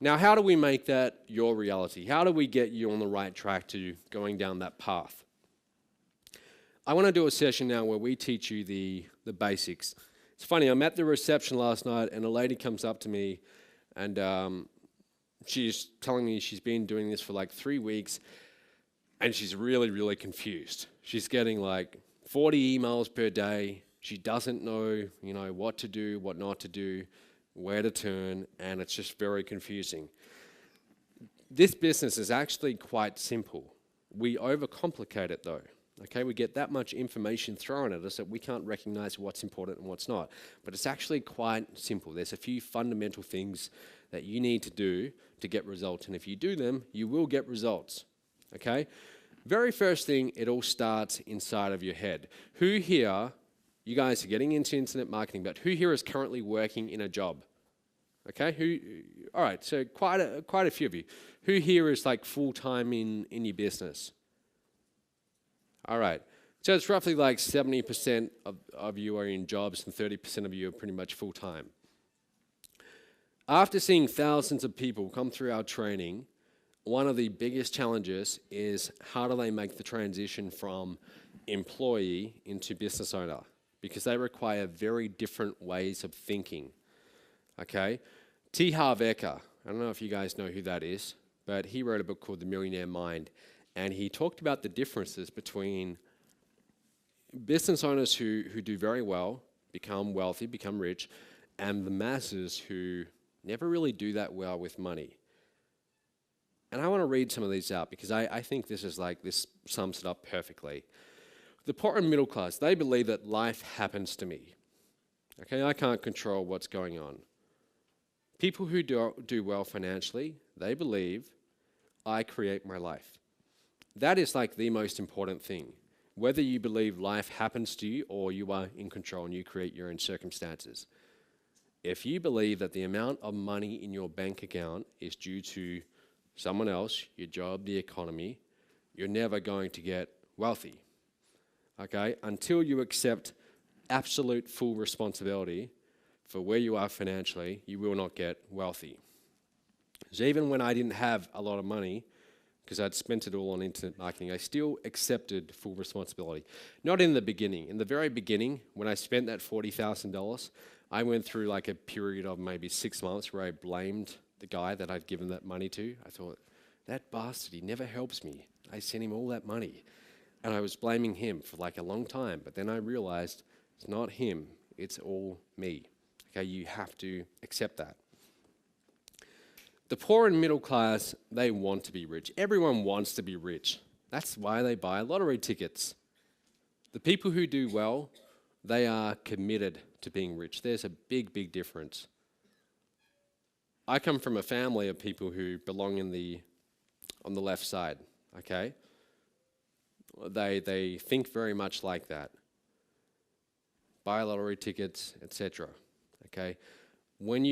Now, how do we make that your reality? How do we get you on the right track to going down that path? I want to do a session now where we teach you the basics. It's funny, I'm at the reception last night and a lady comes up to me and she's telling me she's been doing this for like 3 weeks and she's really, really confused. She's getting like 40 emails per day. She doesn't know, what to do, what not to do, where to turn, and it's just very confusing. This business is actually quite simple. We overcomplicate it though. Okay, we get that much information thrown at us that we can't recognize what's important and what's not. But it's actually quite simple. There's a few fundamental things that you need to do to get results. And if you do them, you will get results. Okay? Very first thing, it all starts inside of your head. Who here, you guys are getting into internet marketing, but who here is currently working in a job? Okay, all right, so quite a few of you. Who here is like full-time in your business? All right, so it's roughly like 70% of you are in jobs and 30% of you are pretty much full-time. After seeing thousands of people come through our training, one of the biggest challenges is how do they make the transition from employee into business owner? Because they require very different ways of thinking, okay? T. Harv Eker, I don't know if you guys know who that is, but he wrote a book called The Millionaire Mind. And he talked about the differences between business owners who do very well, become wealthy, become rich, and the masses who never really do that well with money. And I want to read some of these out because I think this sums it up perfectly. The poor and middle class, they believe that life happens to me. Okay, I can't control what's going on. People who do well financially, they believe I create my life. That is like the most important thing. Whether you believe life happens to you or you are in control and you create your own circumstances. If you believe that the amount of money in your bank account is due to someone else, your job, the economy, you're never going to get wealthy. Okay? Until you accept absolute full responsibility for where you are financially, you will not get wealthy. So even when I didn't have a lot of money, because I'd spent it all on internet marketing, I still accepted full responsibility. Not in the beginning. In the very beginning, when I spent that $40,000, I went through like a period of maybe 6 months where I blamed the guy that I'd given that money to. I thought, that bastard, he never helps me. I sent him all that money. And I was blaming him for like a long time. But then I realized it's not him, it's all me. Okay, you have to accept that. The poor and middle class, they want to be rich. Everyone wants to be rich. That's why they buy lottery tickets. The people who do well, they are committed to being rich. There's a big, big difference. I come from a family of people who belong on the left side, okay? They think very much like that. Buy lottery tickets, etc. Okay? When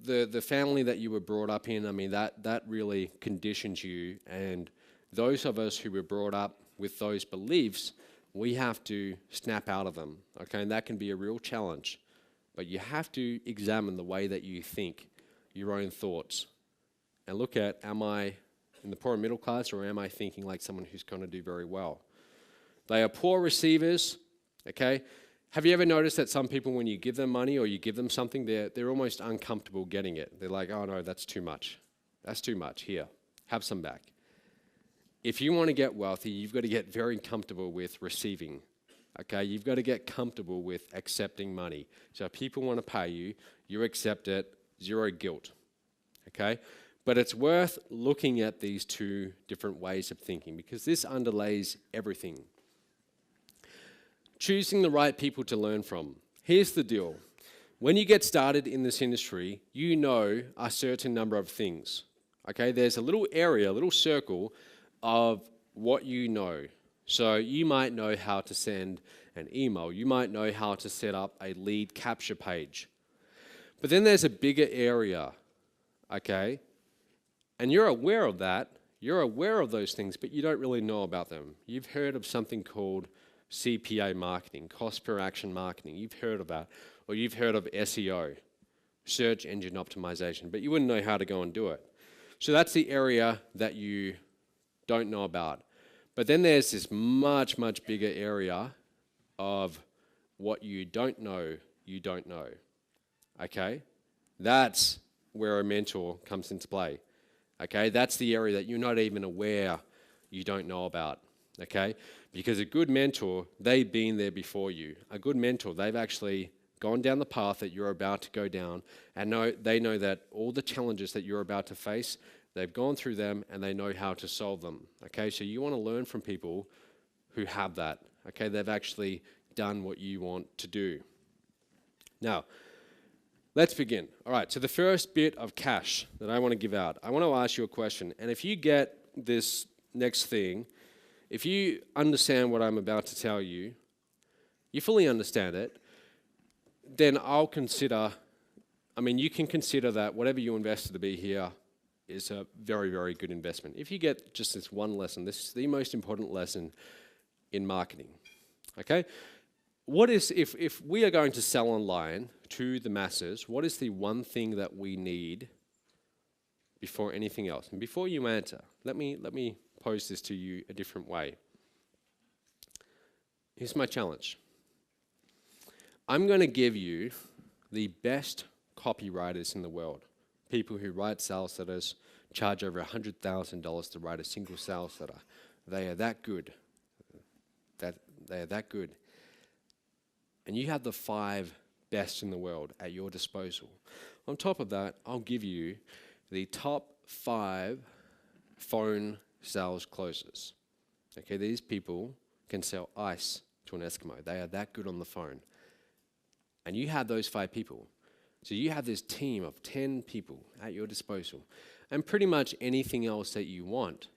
the family that you were brought up in, I mean, that really conditions you. And those of us who were brought up with those beliefs, we have to snap out of them, okay? And that can be a real challenge. But you have to examine the way that you think, your own thoughts, and look at, am I in the poor and middle class, or am I thinking like someone who's going to do very well? They are poor receivers, okay? Have you ever noticed that some people, when you give them money or you give them something, they're almost uncomfortable getting it? They're like, oh no, that's too much. That's too much. Here, have some back. If you want to get wealthy, you've got to get very comfortable with receiving. Okay, you've got to get comfortable with accepting money. So if people want to pay you, you accept it, zero guilt. Okay? But it's worth looking at these two different ways of thinking because this underlays everything. Choosing the right people to learn from. Here's the deal. When you get started in this industry, you know a certain number of things. Okay, there's a little area, a little circle of what you know. So you might know how to send an email. You might know how to set up a lead capture page. But then there's a bigger area, okay? And you're aware of that. You're aware of those things, but you don't really know about them. You've heard of something called CPA marketing, cost per action marketing. You've heard of that. Or you've heard of SEO, search engine optimization, but you wouldn't know how to go and do it. So that's the area that you don't know about. But then there's this much, much bigger area of what you don't know, okay? That's where a mentor comes into play, okay? That's the area that you're not even aware you don't know about, okay? Because a good mentor, they've been there before you. A good mentor, they've actually gone down the path that you're about to go down, and they know that all the challenges that you're about to face, they've gone through them and they know how to solve them, okay? So you want to learn from people who have that, okay? They've actually done what you want to do. Now, let's begin. All right, so the first bit of cash that I want to give out, I want to ask you a question. And if you get this next thing, if you understand what I'm about to tell you, you fully understand it, then you can consider that whatever you invested to be here is a very, very good investment. If you get just this one lesson, this is the most important lesson in marketing, okay? What is, if we are going to sell online to the masses, what is the one thing that we need before anything else? And before you answer, let me pose this to you a different way. Here's my challenge. I'm going to give you the best copywriters in the world. People who write sales letters, charge over $100,000 to write a single sales letter. They are that good. They are that good. And you have the 5 best in the world at your disposal. On top of that, I'll give you the top 5 phone sales closers. Okay, these people can sell ice to an Eskimo. They are that good on the phone. And you have those 5 people. So you have this team of 10 people at your disposal and pretty much anything else that you want.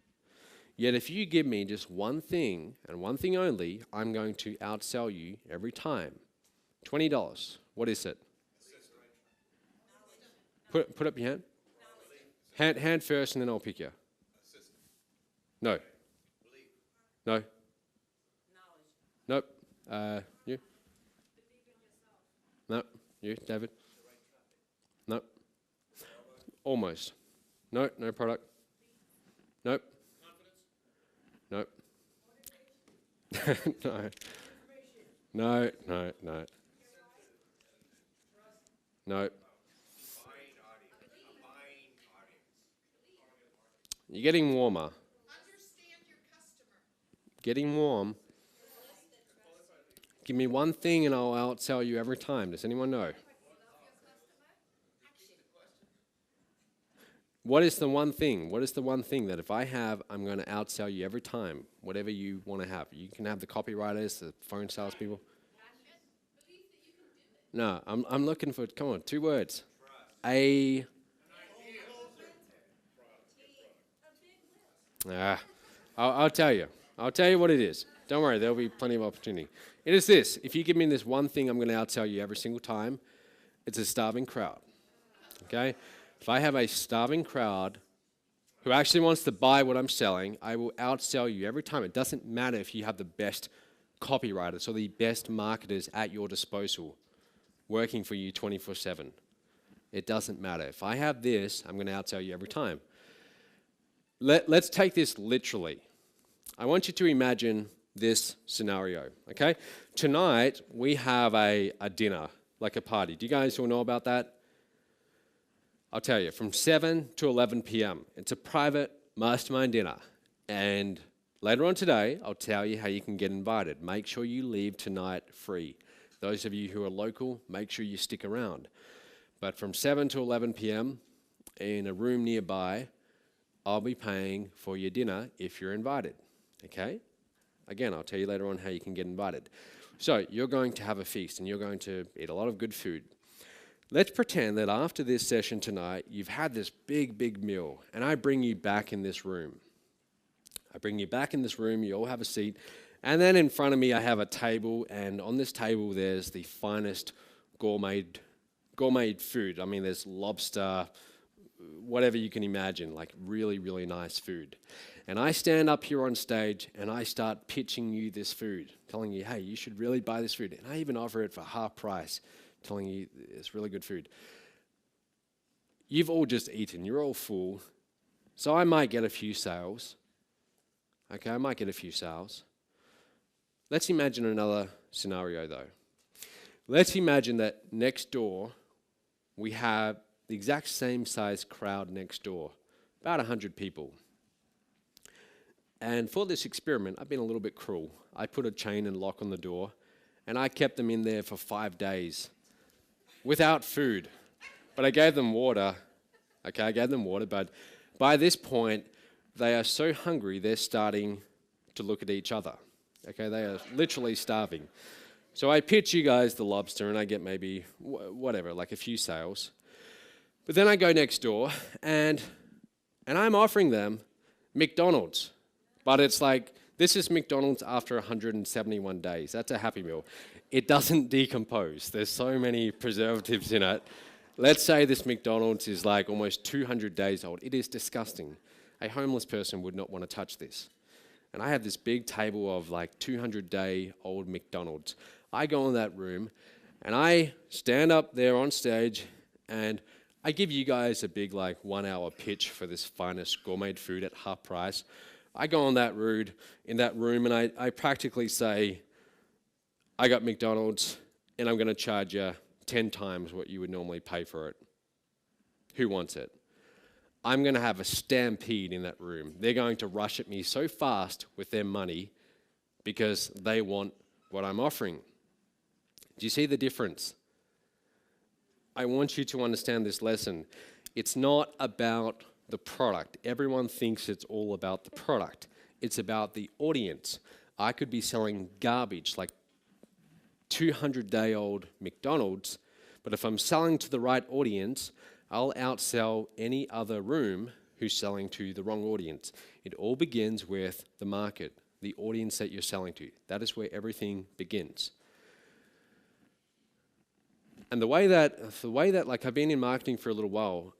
Yet if you give me just one thing and one thing only, I'm going to outsell you every time. $20. What is it? Put up your hand. Hand first and then I'll pick you. No. No. Nope. You? No. You, David? Nope. Almost. No, no product. Nope. Nope. No. No, no, no. No. You're getting warmer. Understand your customer. Getting warm. Give me one thing and I'll outsell you every time. Does anyone know? What is the one thing? What is the one thing that if I have, I'm going to outsell you every time, whatever you want to have? You can have the copywriters, the phone salespeople. No, I'm looking for, come on, 2 words. I'll tell you. I'll tell you what it is. Don't worry, there'll be plenty of opportunity. It is this. If you give me this one thing, I'm going to outsell you every single time. It's a starving crowd. Okay? If I have a starving crowd who actually wants to buy what I'm selling, I will outsell you every time. It doesn't matter if you have the best copywriters or the best marketers at your disposal working for you 24/7. It doesn't matter. If I have this, I'm going to outsell you every time. Let's take this literally. I want you to imagine this scenario, okay? Tonight, we have a dinner, like a party. Do you guys all know about that? I'll tell you, from 7 to 11 p.m. It's a private mastermind dinner. And later on today, I'll tell you how you can get invited. Make sure you leave tonight free. Those of you who are local, make sure you stick around. But from 7 to 11 p.m. in a room nearby, I'll be paying for your dinner if you're invited, okay? Again, I'll tell you later on how you can get invited. So you're going to have a feast and you're going to eat a lot of good food. Let's pretend that after this session tonight, you've had this big, big meal, and I bring you back in this room. You all have a seat, and then in front of me I have a table, and on this table there's the finest gourmet food. I mean, there's lobster, whatever you can imagine, like really, really nice food. And I stand up here on stage and I start pitching you this food, telling you, hey, you should really buy this food. And I even offer it for half price, telling you it's really good food. you've all just eaten, you're all full. So I might get a few sales. Okay, I might get a few sales. Let's imagine another scenario though. Let's imagine that next door we have the exact same size crowd next door, about 100 people. And for this experiment, I've been a little bit cruel. I put a chain and lock on the door, and I kept them in there for 5 days without food. But I gave them water. Okay, I gave them water, but by this point, they are so hungry, they're starting to look at each other. Okay, they are literally starving. So I pitch you guys the lobster, and I get maybe whatever, like a few sales. But then I go next door, and I'm offering them McDonald's. But it's like, this is McDonald's after 171 days. That's a Happy Meal. It doesn't decompose. There's so many preservatives in it. Let's say this McDonald's is like almost 200 days old. It is disgusting. A homeless person would not want to touch this. And I have this big table of like 200-day-old McDonald's. I go in that room, and I stand up there on stage, and I give you guys a big like 1-hour pitch for this finest gourmet food at half price. I go in that room, and I practically say, I got McDonald's, and I'm going to charge you 10 times what you would normally pay for it. Who wants it? I'm going to have a stampede in that room. They're going to rush at me so fast with their money because they want what I'm offering. Do you see the difference? I want you to understand this lesson. It's not about the product. Everyone thinks it's all about the product. It's about the audience. I could be selling garbage like 200-day-old McDonald's, but if I'm selling to the right audience, I'll outsell any other room who's selling to the wrong audience. It all begins with the market, the audience that you're selling to. That is where everything begins. And the way that like I've been in marketing for a little while,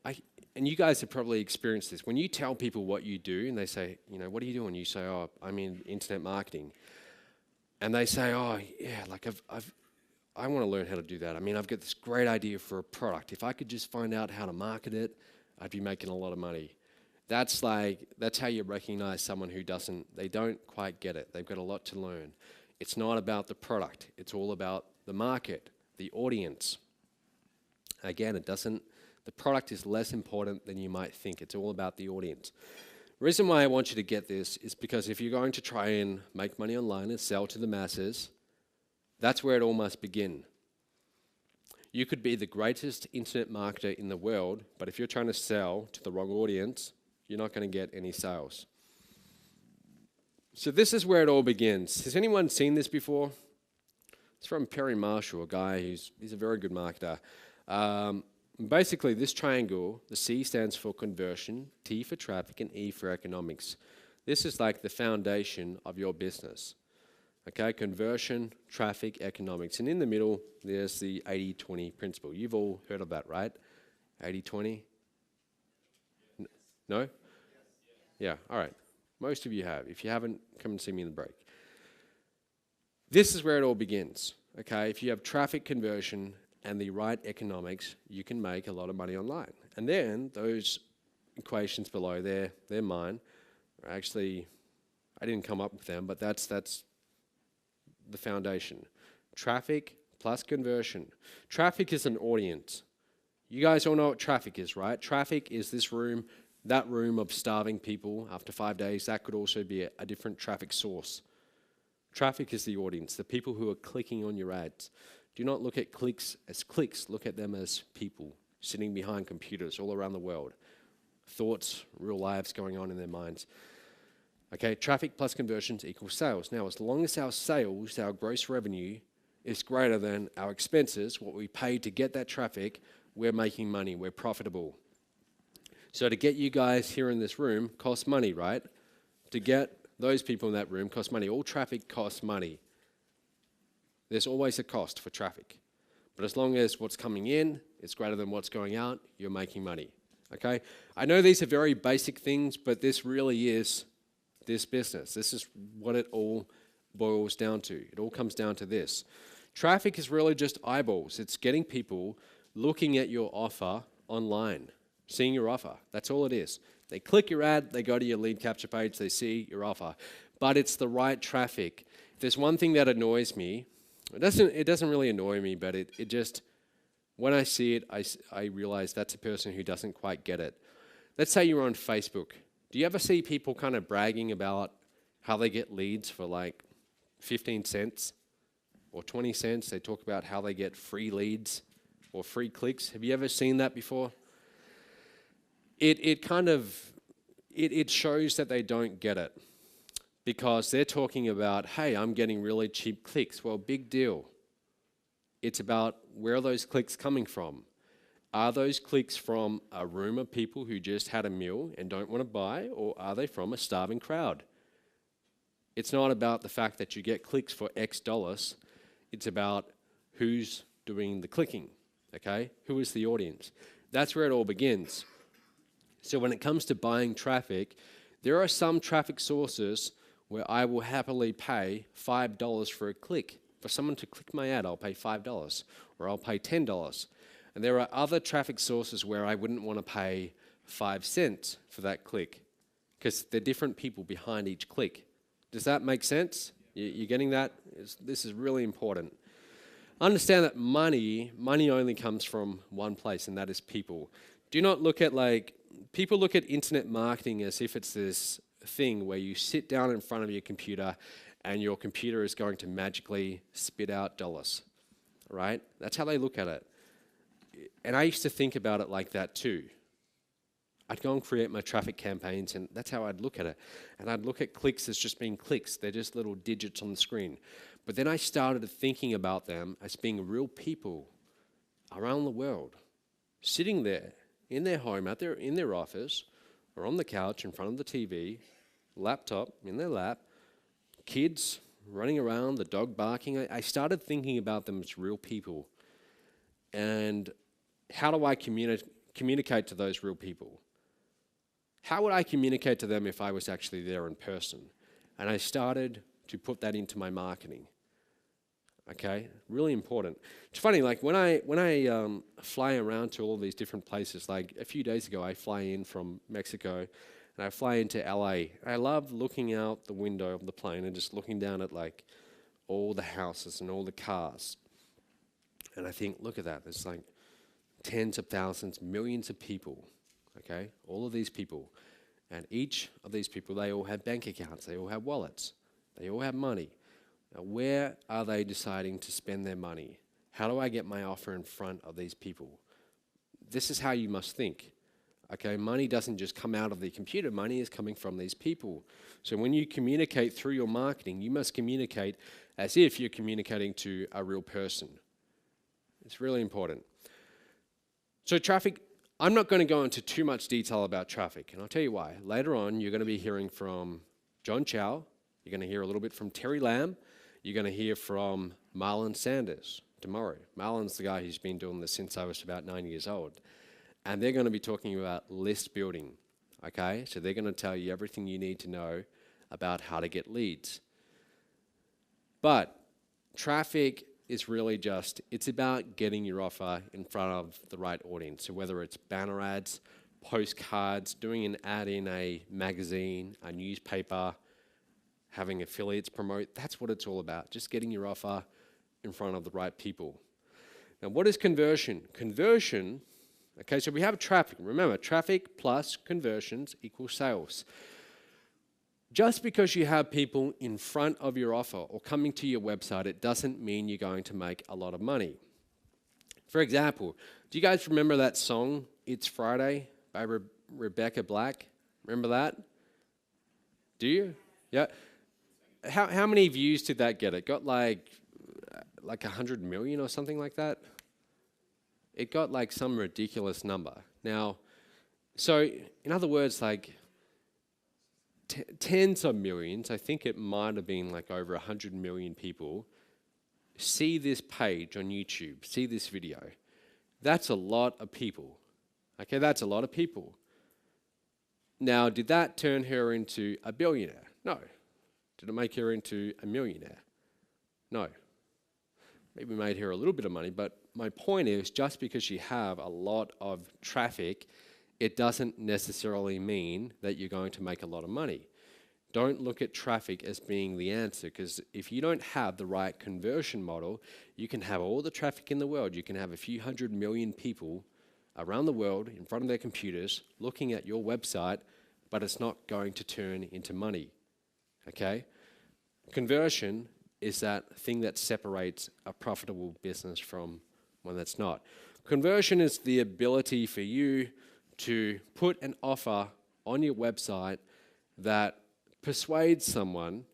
and you guys have probably experienced this. When you tell people what you do, and they say, what are you doing? You say, oh, I'm in internet marketing. And they say, oh, yeah, like I want to learn how to do that. I've got this great idea for a product. If I could just find out how to market it, I'd be making a lot of money. That's how you recognize someone who they don't quite get it. They've got a lot to learn. It's not about the product. It's all about the market, the audience. Again, the product is less important than you might think. It's all about the audience. The reason why I want you to get this is because if you're going to try and make money online and sell to the masses, that's where it all must begin. You could be the greatest internet marketer in the world, but if you're trying to sell to the wrong audience, you're not going to get any sales. So this is where it all begins. Has anyone seen this before? It's from Perry Marshall, a guy he's a very good marketer. Basically, this triangle, the C stands for conversion, T for traffic, and E for economics. This is like the foundation of your business. Okay, conversion, traffic, economics. And in the middle, there's the 80-20 principle. You've all heard of that, right? 80-20? No? Yeah, all right. Most of you have. If you haven't, come and see me in the break. This is where it all begins. Okay, if you have traffic conversion and the right economics, you can make a lot of money online. And then those equations below there, they're mine. Actually, I didn't come up with them, but that's the foundation. Traffic plus conversion. Traffic is an audience. You guys all know what traffic is, right? Traffic is this room, that room of starving people after 5 days. That could also be a different traffic source. Traffic is the audience, the people who are clicking on your ads. Do not look at clicks as clicks. Look at them as people sitting behind computers all around the world. Thoughts, real lives going on in their minds. Okay, traffic plus conversions equals sales. Now, as long as our sales, our gross revenue, is greater than our expenses, what we pay to get that traffic, we're making money, we're profitable. So to get you guys here in this room costs money, right? To get those people in that room costs money. All traffic costs money. There's always a cost for traffic. But as long as what's coming in is greater than what's going out, you're making money. Okay? I know these are very basic things, but this really is this business. This is what it all boils down to. It all comes down to this. Traffic is really just eyeballs. It's getting people looking at your offer online. seeing your offer. That's all it is. They click your ad, they go to your lead capture page, they see your offer. But it's the right traffic. If there's one thing that annoys me, it doesn't really annoy me, but it just, when I see it, I realize that's a person who doesn't quite get it. Let's say you're on Facebook. Do you ever see people kind of bragging about how they get leads for like 15 cents or 20 cents? They talk about how they get free leads or free clicks. Have you ever seen that before? It shows that they don't get it, because they're talking about, hey, I'm getting really cheap clicks. Well, big deal. It's about, where are those clicks coming from? Are those clicks from a room of people who just had a meal and don't want to buy, or are they from a starving crowd? It's not about the fact that you get clicks for X dollars. It's about who's doing the clicking, okay? Who is the audience? That's where it all begins. So when it comes to buying traffic, there are some traffic sources where I will happily pay $5 for a click. For someone to click my ad, I'll pay $5, or I'll pay $10. And there are other traffic sources where I wouldn't want to pay 5 cents for that click, because there are different people behind each click. Does that make sense? You're getting that? This is really important. Understand that money only comes from one place, and that is people. Do not look at people look at internet marketing as if it's this thing where you sit down in front of your computer and your computer is going to magically spit out dollars, right? That's how they look at it. And I used to think about it like that too. I'd go and create my traffic campaigns, and that's how I'd look at it. And I'd look at clicks as just being clicks. They're just little digits on the screen. But then I started thinking about them as being real people around the world, sitting there in their home, in their office, or on the couch in front of the TV, laptop in their lap, kids running around, the dog barking. I started thinking about them as real people. And how do I communicate to those real people? How would I communicate to them if I was actually there in person? And I started to put that into my marketing. Okay, really important. It's funny, like when I fly around to all these different places, like a few days ago I fly in from Mexico and I fly into LA. I love looking out the window of the plane and just looking down at like all the houses and all the cars. And I think, look at that, there's like tens of thousands, millions of people, okay? All of these people. And each of these people, they all have bank accounts, they all have wallets, they all have money. Now, where are they deciding to spend their money? How do I get my offer in front of these people? This is how you must think. Okay, money doesn't just come out of the computer, money is coming from these people. So when you communicate through your marketing, you must communicate as if you're communicating to a real person. It's really important. So traffic, I'm not going to go into too much detail about traffic, and I'll tell you why. Later on, you're going to be hearing from John Chow, you're going to hear a little bit from Terry Lamb, you're going to hear from Marlon Sanders tomorrow. Marlon's the guy who's been doing this since I was about 9 years old. And they're going to be talking about list building, okay? So they're going to tell you everything you need to know about how to get leads. But traffic is really just, it's about getting your offer in front of the right audience. So whether it's banner ads, postcards, doing an ad in a magazine, a newspaper, having affiliates promote, that's what it's all about, just getting your offer in front of the right people. Now, what is conversion? Conversion, okay, so we have traffic. Remember, traffic plus conversions equals sales. Just because you have people in front of your offer or coming to your website, it doesn't mean you're going to make a lot of money. For example, do you guys remember that song, It's Friday, by Rebecca Black? Remember that? Do you? Yeah. How many views did that get? It got like 100 million or something like that. It got like some ridiculous number. Now, so in other words, like tens of millions, I think it might have been like over 100 million people see this page on YouTube, see this video. That's a lot of people. Okay, that's a lot of people. Now, did that turn her into a billionaire? No. Did it make her into a millionaire? No. Maybe made her a little bit of money, but my point is, just because you have a lot of traffic, it doesn't necessarily mean that you're going to make a lot of money. Don't look at traffic as being the answer, because if you don't have the right conversion model, you can have all the traffic in the world. You can have a few 100 million people around the world in front of their computers looking at your website, but it's not going to turn into money, okay? Conversion is that thing that separates a profitable business from one that's not. Conversion is the ability for you to put an offer on your website that persuades someone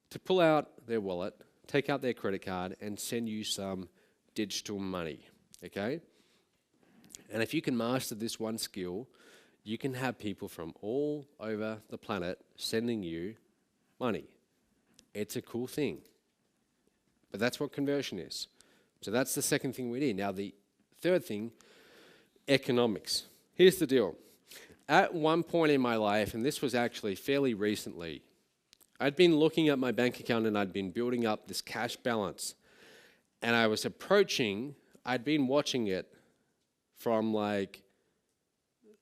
to pull out their wallet, take out their credit card, and send you some digital money, okay? And if you can master this one skill, you can have people from all over the planet sending you money. It's a cool thing. But that's what conversion is. So that's the second thing we need. Now the third thing, economics. Here's the deal. At one point in my life, and this was actually fairly recently, I'd been looking at my bank account and I'd been building up this cash balance. And I'd been watching it from like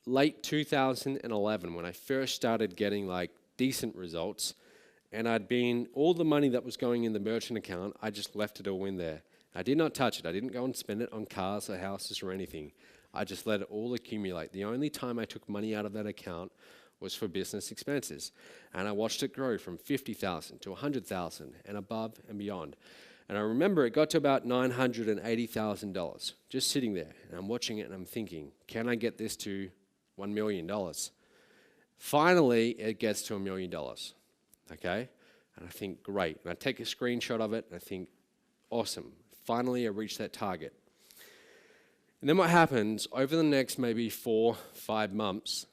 late 2011 when I first started getting like decent results. And all the money that was going in the merchant account, I just left it all in there. I did not touch it. I didn't go and spend it on cars or houses or anything. I just let it all accumulate. The only time I took money out of that account was for business expenses. And I watched it grow from 50,000 to 100,000 and above and beyond. And I remember it got to about $980,000 just sitting there. And I'm watching it and I'm thinking, can I get this to $1 million? Finally, it gets to $1 million, okay? And I think, great. And I take a screenshot of it and I think, awesome. Finally, I reached that target. And then what happens, over the next maybe 4-5 months,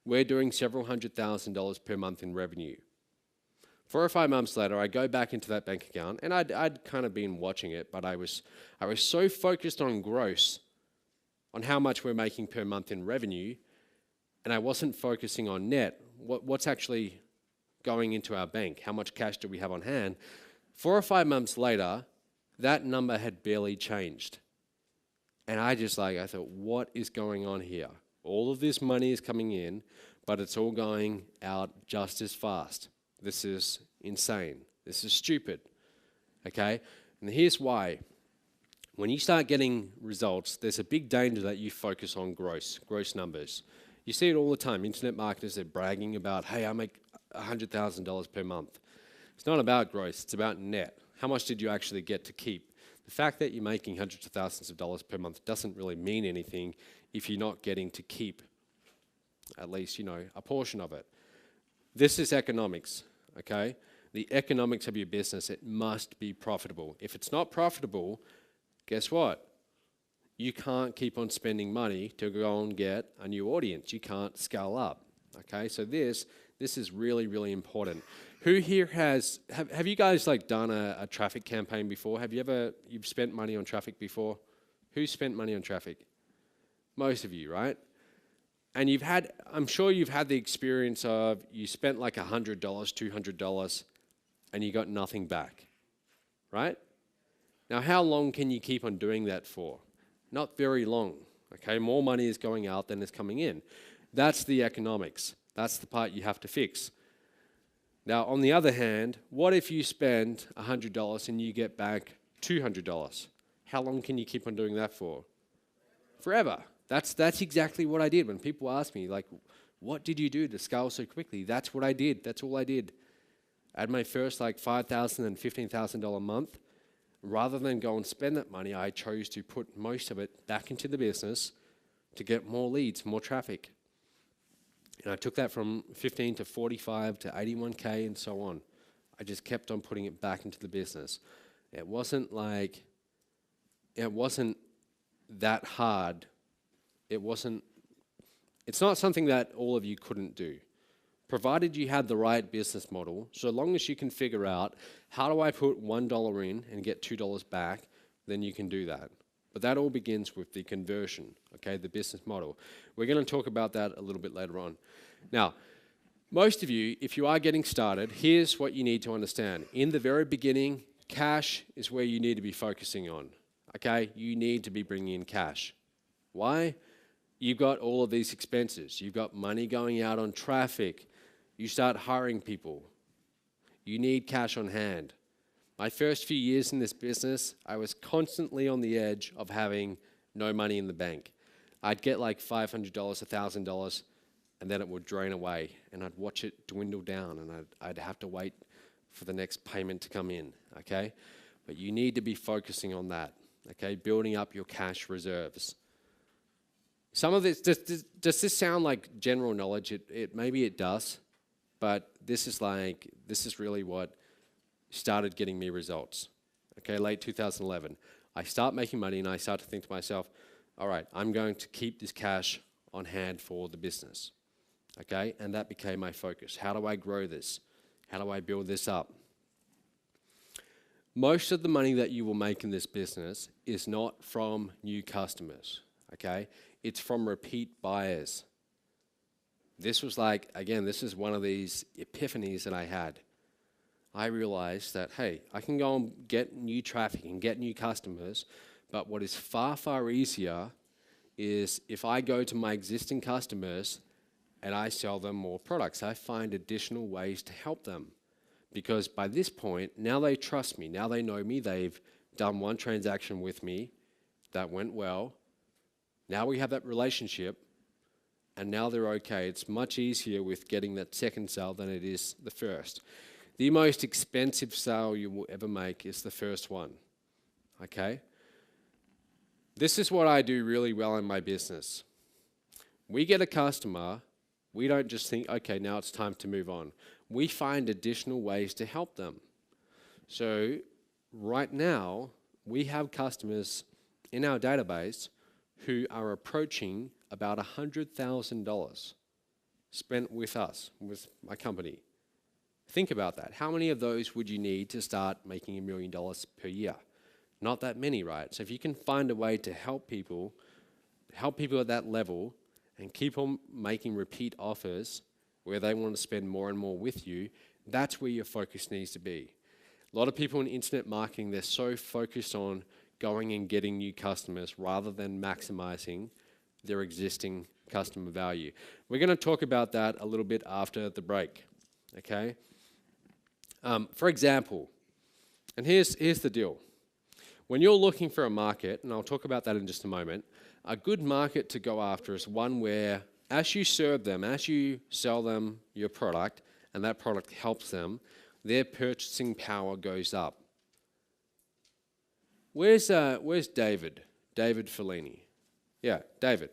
we're doing several $100,000 per month in revenue. 4 or 5 months later, I go back into that bank account, and I'd kind of been watching it, but I was so focused on gross, on how much we're making per month in revenue, and I wasn't focusing on net, what's actually going into our bank, how much cash do we have on hand. 4 or 5 months later, that number had barely changed. And I thought, what is going on here? All of this money is coming in, but it's all going out just as fast. This is insane. This is stupid, okay? And here's why. When you start getting results, there's a big danger that you focus on gross numbers. You see it all the time. Internet marketers are bragging about, hey, I make $100,000 per month. It's not about gross, it's about net. How much did you actually get to keep? The fact that you're making hundreds of thousands of dollars per month doesn't really mean anything if you're not getting to keep at least, a portion of it. This is economics, okay? The economics of your business, it must be profitable. If it's not profitable, guess what? You can't keep on spending money to go and get a new audience. You can't scale up, okay? So this is really, really important. Who here have you guys done a traffic campaign before? You've spent money on traffic before? Who's spent money on traffic? Most of you, right? And I'm sure you've had the experience of you spent like $100, $200, and you got nothing back, right? Now, how long can you keep on doing that for? Not very long, okay? More money is going out than is coming in. That's the economics. That's the part you have to fix. Now, on the other hand, what if you spend $100 and you get back $200? How long can you keep on doing that for? Forever. That's exactly what I did. When people ask me, what did you do to scale so quickly? That's what I did. That's all I did. I had my first $5,000 and $15,000 a month. Rather than go and spend that money, I chose to put most of it back into the business to get more leads, more traffic. And I took that from 15 to 45 to 81K and so on. I just kept on putting it back into the business. It wasn't that hard. It's not something that all of you couldn't do. Provided you had the right business model, so long as you can figure out, how do I put $1 in and get $2 back, then you can do that. But that all begins with the conversion, okay, the business model. We're going to talk about that a little bit later on. Now, most of you, if you are getting started, here's what you need to understand. In the very beginning, cash is where you need to be focusing on, okay? You need to be bringing in cash. Why? You've got all of these expenses. You've got money going out on traffic. You start hiring people. You need cash on hand. My first few years in this business, I was constantly on the edge of having no money in the bank. I'd get like $500, $1,000, and then it would drain away, and I'd watch it dwindle down, and I'd have to wait for the next payment to come in, okay? But you need to be focusing on that, okay? Building up your cash reserves. Some of this, does this sound like general knowledge? Maybe it does, but this is really what started getting me results. Okay, late 2011. I start making money and I start to think to myself, all right, I'm going to keep this cash on hand for the business. Okay, and that became my focus. How do I grow this? How do I build this up? Most of the money that you will make in this business is not from new customers, okay? It's from repeat buyers. This was like, again, this is one of these epiphanies that I had. I realized that, hey, I can go and get new traffic and get new customers, but what is far, far easier is if I go to my existing customers and I sell them more products. I find additional ways to help them. Because by this point, now they trust me, now they know me, they've done one transaction with me that went well. Now we have that relationship, and now they're okay. It's much easier with getting that second sale than it is the first. The most expensive sale you will ever make is the first one, okay? This is what I do really well in my business. We get a customer, we don't just think, okay, now it's time to move on. We find additional ways to help them. So right now, we have customers in our database who are approaching about $100,000 spent with us, with my company. Think about that. How many of those would you need to start making $1 million per year? Not that many, right? So if you can find a way to help people at that level and keep on making repeat offers where they want to spend more and more with you, that's where your focus needs to be. A lot of people in internet marketing, they're so focused on going and getting new customers rather than maximizing their existing customer value. We're going to talk about that a little bit after the break, okay? For example, and here's the deal. When you're looking for a market, and I'll talk about that in just a moment, a good market to go after is one where as you serve them, as you sell them your product, and that product helps them, their purchasing power goes up. Where's David? David Fellini. Yeah, David.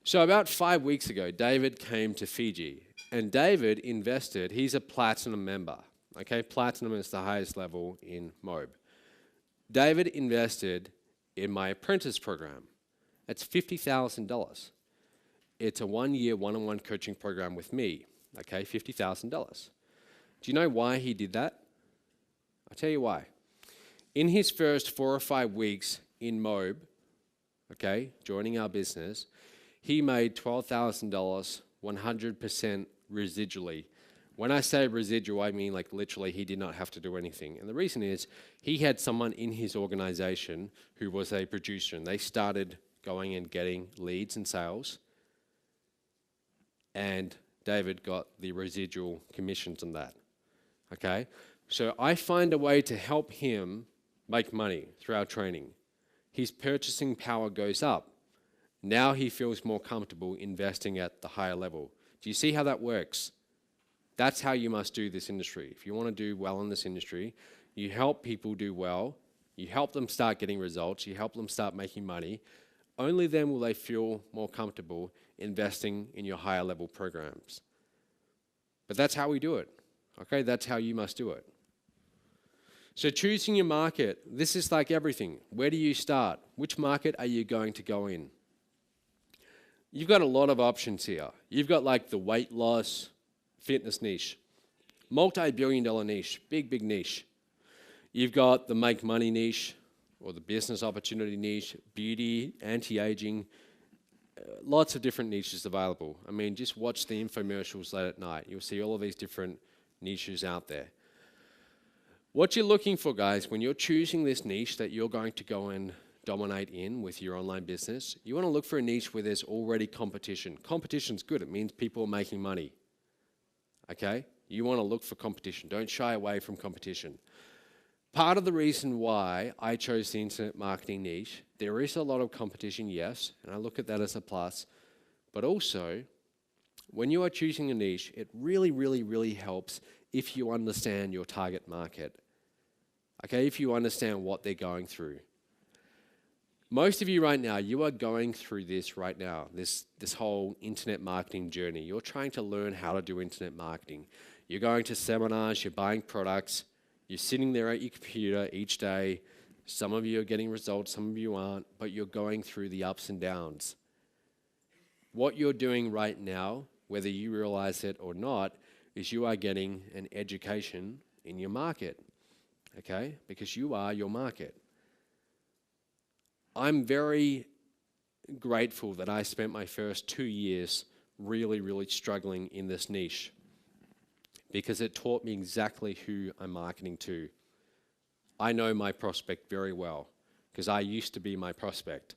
So about 5 weeks ago, David came to Fiji, and David invested, he's a platinum member. Okay, platinum is the highest level in MOB. David invested in my apprentice program. It's $50,000. It's a one-year one-on-one coaching program with me. Okay, $50,000. Do you know why he did that? I'll tell you why. In his first 4 or 5 weeks in MOB, okay, joining our business, he made $12,000 100% residually. When I say residual, I mean like literally he did not have to do anything. And the reason is he had someone in his organization who was a producer, and they started going and getting leads and sales. And David got the residual commissions on that. Okay? So I find a way to help him make money through our training. His purchasing power goes up. Now he feels more comfortable investing at the higher level. Do you see how that works? That's how you must do this industry. If you want to do well in this industry, you help people do well, you help them start getting results, you help them start making money. Only then will they feel more comfortable investing in your higher level programs. But that's how we do it. Okay, that's how you must do it. So choosing your market, this is like everything. Where do you start? Which market are you going to go in? You've got a lot of options here. You've got like the weight loss, fitness niche, multi-billion-dollar niche, big niche. You've got the make money niche or the business opportunity niche, beauty, anti-aging, lots of different niches available. I mean, just watch the infomercials late at night. You'll see all of these different niches out there. What you're looking for, guys, when you're choosing this niche that you're going to go and dominate in with your online business, you want to look for a niche where there's already competition. Competition's good. It means people are making money. Okay? You want to look for competition. Don't shy away from competition. Part of the reason why I chose the internet marketing niche, there is a lot of competition, yes, and I look at that as a plus, but also, when you are choosing a niche, it really, really, really helps if you understand your target market. Okay, if you understand what they're going through. Most of you right now, you are going through this right now, this whole internet marketing journey. You're trying to learn how to do internet marketing. You're going to seminars, you're buying products, you're sitting there at your computer each day. Some of you are getting results, some of you aren't, but you're going through the ups and downs. What you're doing right now, whether you realize it or not, is you are getting an education in your market, okay? Because you are your market. I'm very grateful that I spent my first 2 years really, really struggling in this niche because it taught me exactly who I'm marketing to. I know my prospect very well because I used to be my prospect.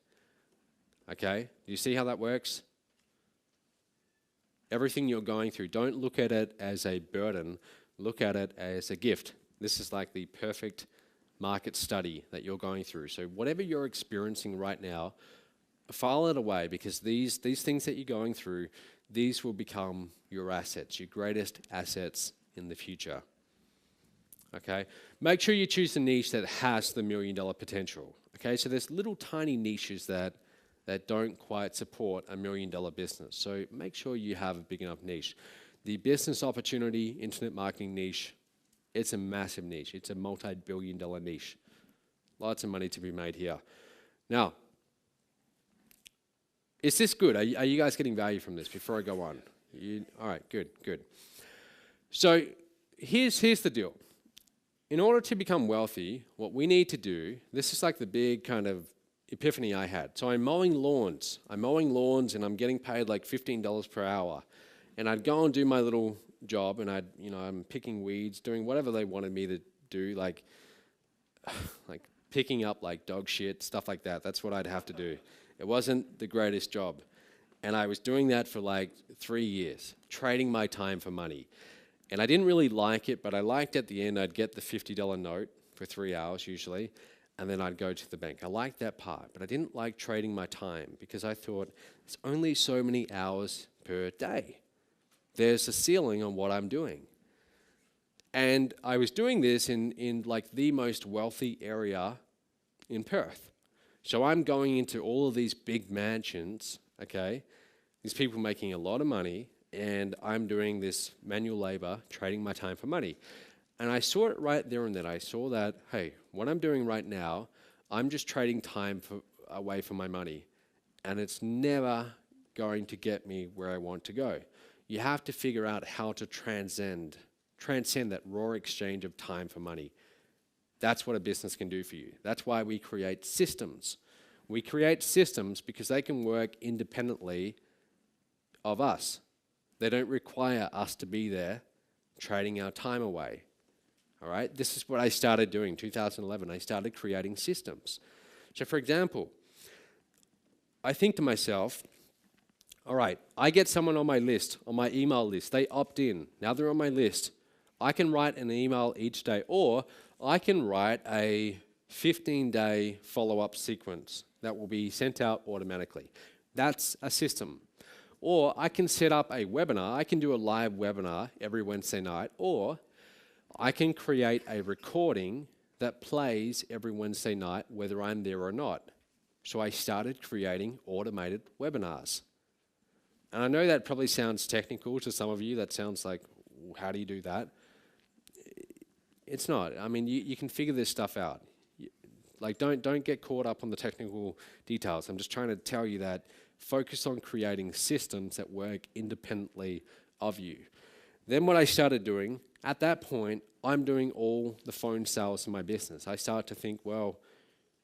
Okay? Do you see how that works? Everything you're going through, don't look at it as a burden, look at it as a gift. This is like the perfect market study that you're going through. So whatever you're experiencing right now, file it away because these things that you're going through, these will become your assets, your greatest assets in the future. Okay? Make sure you choose a niche that has the $1 million potential. Okay? So there's little tiny niches that don't quite support a $1 million business. So make sure you have a big enough niche. The business opportunity, internet marketing niche, it's a massive niche. It's a multi-billion-dollar niche. Lots of money to be made here. Now, is this good? Are you guys getting value from this before I go on? All right, good. So here's the deal. In order to become wealthy, what we need to do, this is like the big kind of epiphany I had. So I'm mowing lawns and I'm getting paid like $15 per hour. And I'd go and do my little job and I'm picking weeds, doing whatever they wanted me to do, like picking up like dog shit, stuff like that. That's what I'd have to do. It wasn't the greatest job. And I was doing that for like 3 years, trading my time for money. And I didn't really like it, but I liked at the end I'd get the $50 note for 3 hours usually, and then I'd go to the bank. I liked that part, but I didn't like trading my time because I thought it's only so many hours per day. There's a ceiling on what I'm doing. And I was doing this in like the most wealthy area in Perth. So I'm going into all of these big mansions, okay? These people making a lot of money, and I'm doing this manual labor, trading my time for money. And I saw it right there and then. I saw that, hey, what I'm doing right now, I'm just trading time away from my money. And it's never going to get me where I want to go. You have to figure out how to transcend that raw exchange of time for money. That's what a business can do for you. That's why we create systems. We create systems because they can work independently of us. They don't require us to be there trading our time away. All right? This is what I started doing in 2011. I started creating systems. So for example, I think to myself, all right, I get someone on my list, on my email list. They opt in. Now they're on my list. I can write an email each day, or I can write a 15-day follow-up sequence that will be sent out automatically. That's a system. Or I can set up a webinar. I can do a live webinar every Wednesday night, or I can create a recording that plays every Wednesday night, whether I'm there or not. So I started creating automated webinars. And I know that probably sounds technical to some of you. That sounds like, how do you do that? It's not. I mean, you can figure this stuff out. Like, don't get caught up on the technical details. I'm just trying to tell you that focus on creating systems that work independently of you. Then what I started doing, at that point, I'm doing all the phone sales in my business. I start to think, well,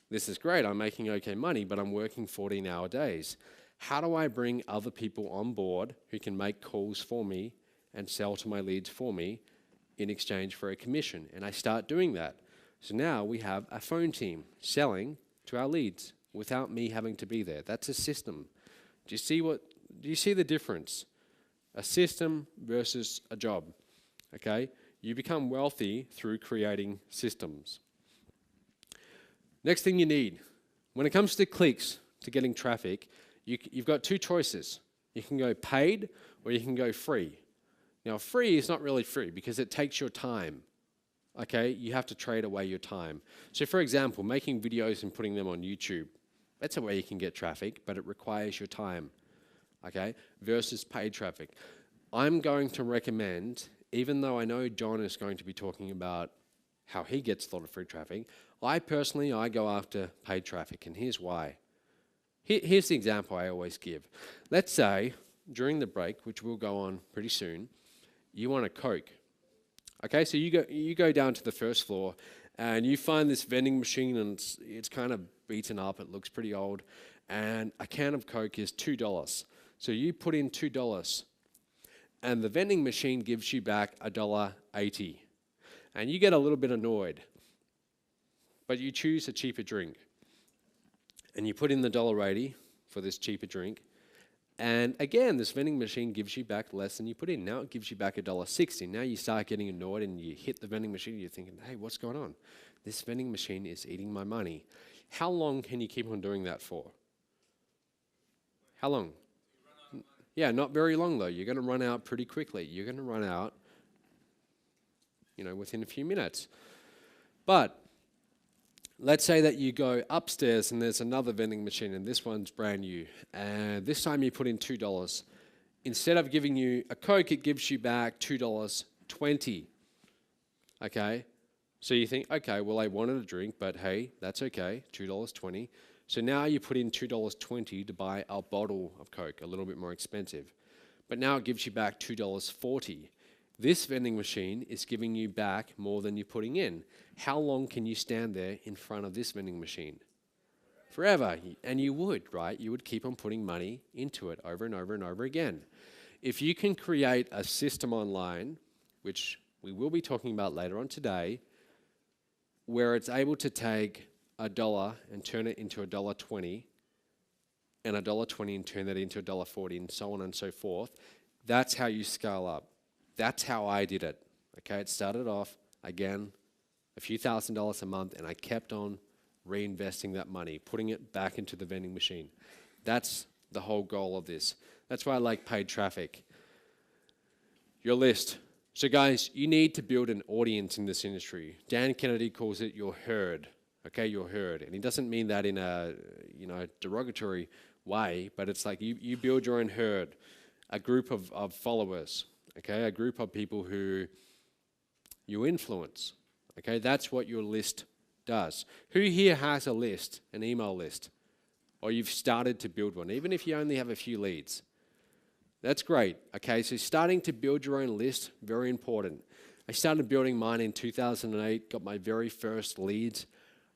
this is great. I'm making okay money, but I'm working 14-hour days. How do I bring other people on board who can make calls for me and sell to my leads for me in exchange for a commission? And I start doing that. So now we have a phone team selling to our leads without me having to be there. That's a system. Do you see the difference? A system versus a job, okay? You become wealthy through creating systems. Next thing you need, when it comes to clicks, to getting traffic, you've got two choices. You can go paid or you can go free. Now, free is not really free because it takes your time, okay? You have to trade away your time. So for example, making videos and putting them on YouTube, that's a way you can get traffic, but it requires your time, okay? Versus paid traffic. I'm going to recommend, even though I know John is going to be talking about how he gets a lot of free traffic, I go after paid traffic, and here's why. Here's the example I always give. Let's say, during the break, which will go on pretty soon, you want a Coke. Okay, so you go down to the first floor, and you find this vending machine, and it's kind of beaten up, it looks pretty old, and a can of Coke is $2. So you put in $2, and the vending machine gives you back $1.80. And you get a little bit annoyed, but you choose a cheaper drink. And you put in the $1.80 for this cheaper drink, and again, this vending machine gives you back less than you put in. Now it gives you back $1.60. Now you start getting annoyed and you hit the vending machine and you're thinking, hey, what's going on? This vending machine is eating my money. How long can you keep on doing that for? How long? Yeah, not very long though. You're going to run out pretty quickly. You're going to run out, within a few minutes. But let's say that you go upstairs and there's another vending machine and this one's brand new. And this time you put in $2. Instead of giving you a Coke, it gives you back $2.20. Okay? So you think, okay, well, I wanted a drink, but hey, that's okay, $2.20. So now you put in $2.20 to buy a bottle of Coke, a little bit more expensive. But now it gives you back $2.40. This vending machine is giving you back more than you're putting in. How long can you stand there in front of this vending machine? Forever. And you would, right? You would keep on putting money into it over and over and over again. If you can create a system online, which we will be talking about later on today, where it's able to take $1 and turn it into $1.20, and $1.20 and turn that into $1.40, and so on and so forth, that's how you scale up. That's how I did it. Okay, it started off, again, a few $1,000s a month, and I kept on reinvesting that money, putting it back into the vending machine. That's the whole goal of this. That's why I like paid traffic. Your list. So guys, you need to build an audience in this industry. Dan Kennedy calls it your herd. Okay, your herd. And he doesn't mean that in a derogatory way, but it's like you build your own herd, a group of followers. Okay, a group of people who you influence. Okay, that's what your list does. Who here has a list, an email list? Or you've started to build one, even if you only have a few leads? That's great. Okay, so starting to build your own list, very important. I started building mine in 2008, got my very first leads.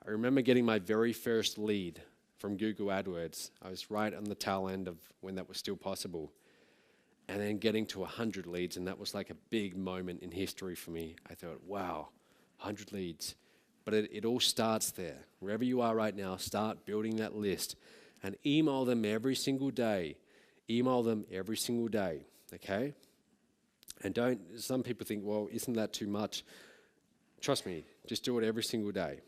I remember getting my very first lead from Google AdWords. I was right on the tail end of when that was still possible. And then getting to 100 leads, and that was like a big moment in history for me. I thought, wow, 100 leads. But it all starts there. Wherever you are right now, start building that list and email them every single day. Email them every single day, okay? And some people think, well, isn't that too much? Trust me, just do it every single day,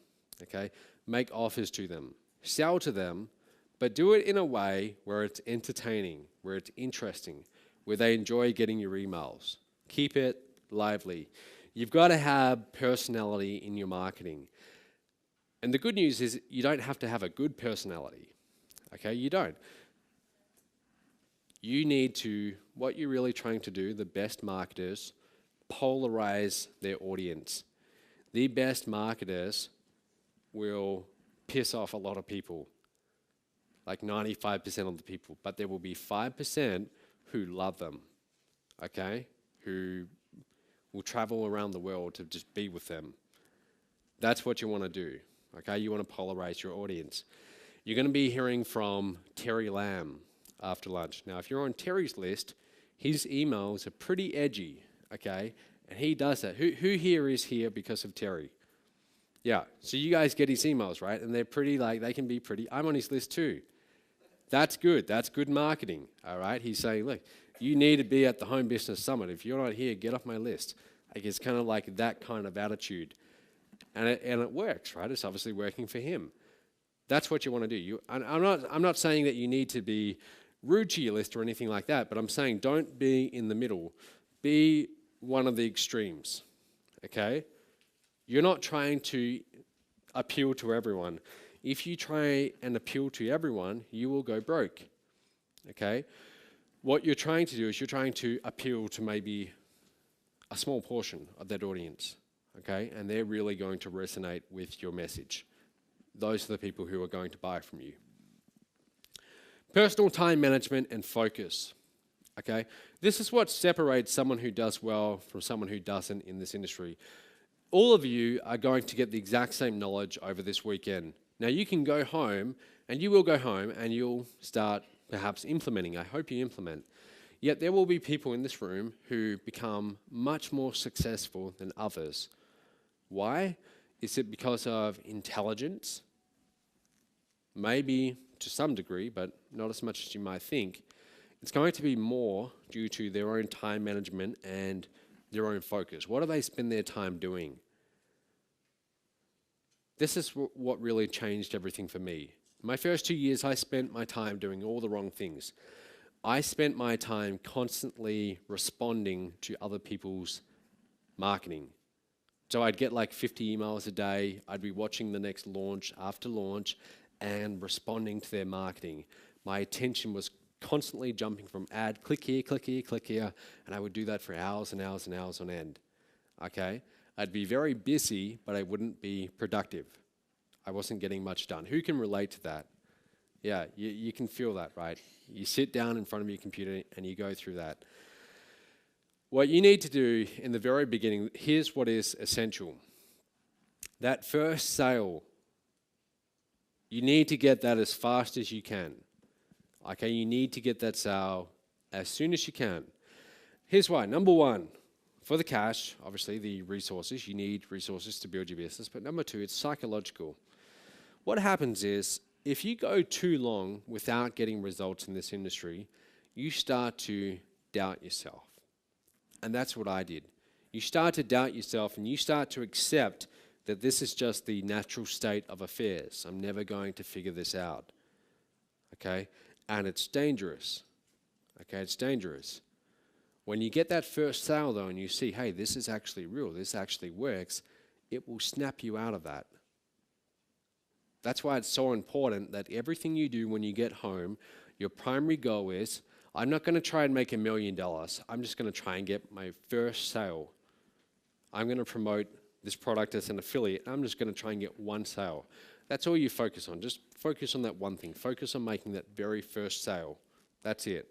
okay? Make offers to them. Sell to them, but do it in a way where it's entertaining, where it's interesting, where they enjoy getting your emails. Keep it lively. You've got to have personality in your marketing. And the good news is you don't have to have a good personality. Okay, you don't. You need to, what you're really trying to do, the best marketers, polarize their audience. The best marketers will piss off a lot of people, like 95% of the people, but there will be 5% who love them, okay? Who will travel around the world to just be with them. That's what you want to do, okay? You want to polarize your audience. You're going to be hearing from Terry Lamb after lunch. Now, if you're on Terry's list, his emails are pretty edgy, okay? And he does that. Who here is here because of Terry? Yeah. So you guys get his emails, right? And they're pretty, like, they can be pretty. I'm on his list too. That's good. That's good marketing. All right. He's saying, look, you need to be at the Home Business Summit. If you're not here, get off my list. Like, it's kind of like that kind of attitude. And it works, right? It's obviously working for him. That's what you want to do. I'm not saying that you need to be rude to your list or anything like that, but I'm saying don't be in the middle. Be one of the extremes, okay? You're not trying to appeal to everyone. If you try and appeal to everyone, you will go broke, okay? What you're trying to do is you're trying to appeal to maybe a small portion of that audience, okay? And they're really going to resonate with your message. Those are the people who are going to buy from you. Personal time management and focus, okay? This is what separates someone who does well from someone who doesn't in this industry. All of you are going to get the exact same knowledge over this weekend. Now you can go home, and you will go home, and you'll start perhaps implementing. I hope you implement. Yet there will be people in this room who become much more successful than others. Why? Is it because of intelligence? Maybe to some degree, but not as much as you might think. It's going to be more due to their own time management and their own focus. What do they spend their time doing? This is what really changed everything for me. My first 2 years, I spent my time doing all the wrong things. I spent my time constantly responding to other people's marketing. So I'd get like 50 emails a day. I'd be watching the next launch after launch and responding to their marketing. My attention was constantly jumping from ad, click here, click here, click here, and I would do that for hours and hours and hours on end. Okay? I'd be very busy, but I wouldn't be productive. I wasn't getting much done. Who can relate to that? Yeah, you can feel that, right? You sit down in front of your computer and you go through that. What you need to do in the very beginning, here's what is essential. That first sale, you need to get that as fast as you can. Okay, you need to get that sale as soon as you can. Here's why. Number one, for the cash, obviously the resources, you need resources to build your business. But number two, it's psychological. What happens is, if you go too long without getting results in this industry, you start to doubt yourself. And that's what I did. You start to doubt yourself and you start to accept that this is just the natural state of affairs. I'm never going to figure this out. Okay? And it's dangerous. Okay, it's dangerous. When you get that first sale though and you see, hey, this is actually real, this actually works, it will snap you out of that. That's why it's so important that everything you do when you get home, your primary goal is, I'm not going to try and make $1 million. I'm just going to try and get my first sale. I'm going to promote this product as an affiliate. I'm just going to try and get one sale. That's all you focus on. Just focus on that one thing. Focus on making that very first sale. That's it.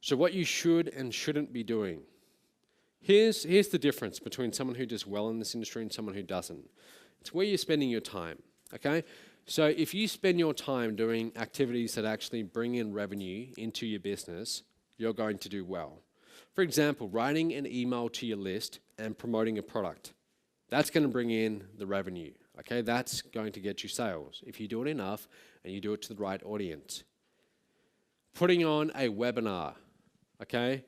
So what you should and shouldn't be doing. Here's the difference between someone who does well in this industry and someone who doesn't. It's where you're spending your time, okay? So if you spend your time doing activities that actually bring in revenue into your business, you're going to do well. For example, writing an email to your list and promoting a product. That's going to bring in the revenue, okay? That's going to get you sales if you do it enough and you do it to the right audience. Putting on a webinar, okay?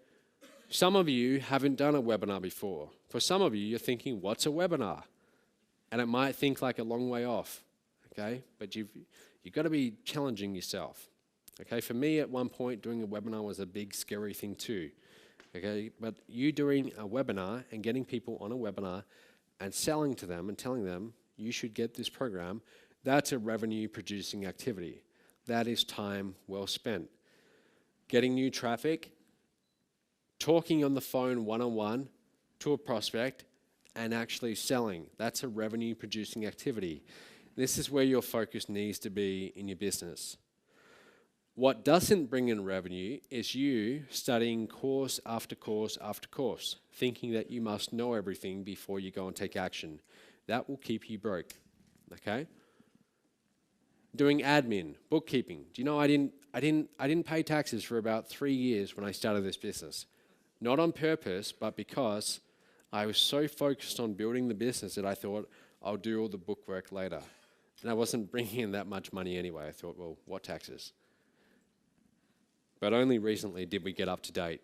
Some of you haven't done a webinar before. For some of you, you're thinking, what's a webinar? And it might think like a long way off, okay? But you've got to be challenging yourself, okay? For me, at one point, doing a webinar was a big, scary thing too, okay? But you doing a webinar and getting people on a webinar and selling to them and telling them you should get this program, that's a revenue-producing activity. That is time well spent. Getting new traffic, talking on the phone one-on-one to a prospect, and actually selling. That's a revenue-producing activity. This is where your focus needs to be in your business. What doesn't bring in revenue is you studying course after course after course, thinking that you must know everything before you go and take action. That will keep you broke, okay? Doing admin, bookkeeping. Do you know I didn't pay taxes for about 3 years when I started this business. Not on purpose, but because I was so focused on building the business that I thought I'll do all the bookwork later. And I wasn't bringing in that much money anyway. I thought, well, what taxes? But only recently did we get up to date.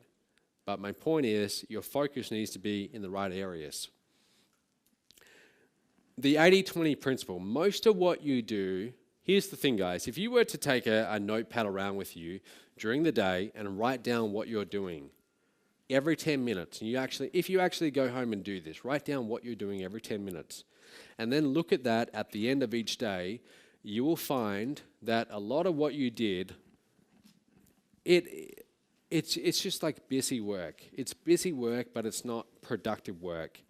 But my point is, your focus needs to be in the right areas. The 80-20 principle, most of what you do, here's the thing, guys. If you were to take a notepad around with you during the day and write down what you're doing every 10 minutes, and if you actually go home and do this, write down what you're doing every 10 minutes, and then look at that at the end of each day, you will find that a lot of what you did, it's just like busy work. It's busy work, but it's not productive work.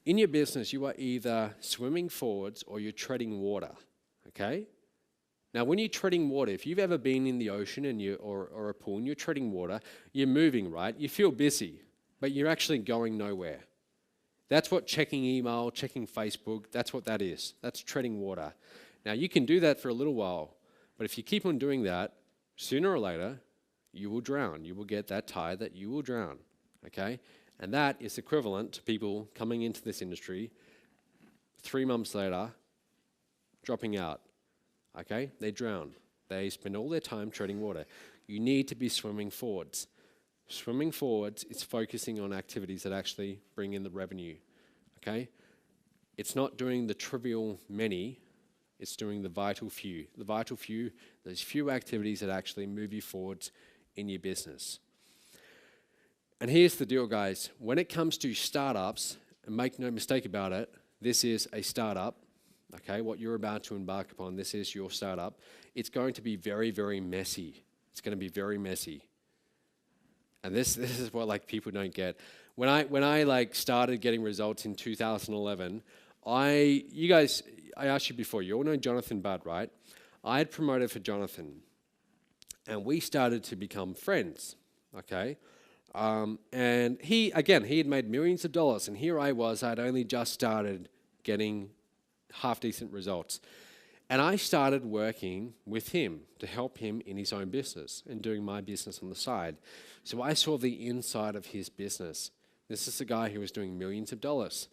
In your business, you are either swimming forwards or you're treading water, okay? Now, when you're treading water, if you've ever been in the ocean or a pool and you're treading water, you're moving, right? You feel busy, but you're actually going nowhere. That's what checking email, checking Facebook, that's what that is. That's treading water. Now, you can do that for a little while, but if you keep on doing that, sooner or later, you will drown. You will get that tide that you will drown, okay? And that is equivalent to people coming into this industry 3 months later, dropping out, okay? They drown. They spend all their time treading water. You need to be swimming forwards. Swimming forwards is focusing on activities that actually bring in the revenue, okay? It's not doing the trivial many, it's doing the vital few. The vital few, those few activities that actually move you forwards in your business. And here's the deal, guys. When it comes to startups, and make no mistake about it, this is a startup, okay? What you're about to embark upon, this is your startup. It's going to be very, very messy. It's going to be very messy. And this is what like people don't get. When I like started getting results in 2011, I asked you before, you all know Jonathan Budd, right? I had promoted for Jonathan, and we started to become friends, okay? And he had made millions of dollars, and here I was, I'd only just started getting half-decent results. And I started working with him to help him in his own business and doing my business on the side. So I saw the inside of his business. This is a guy who was doing millions of dollars.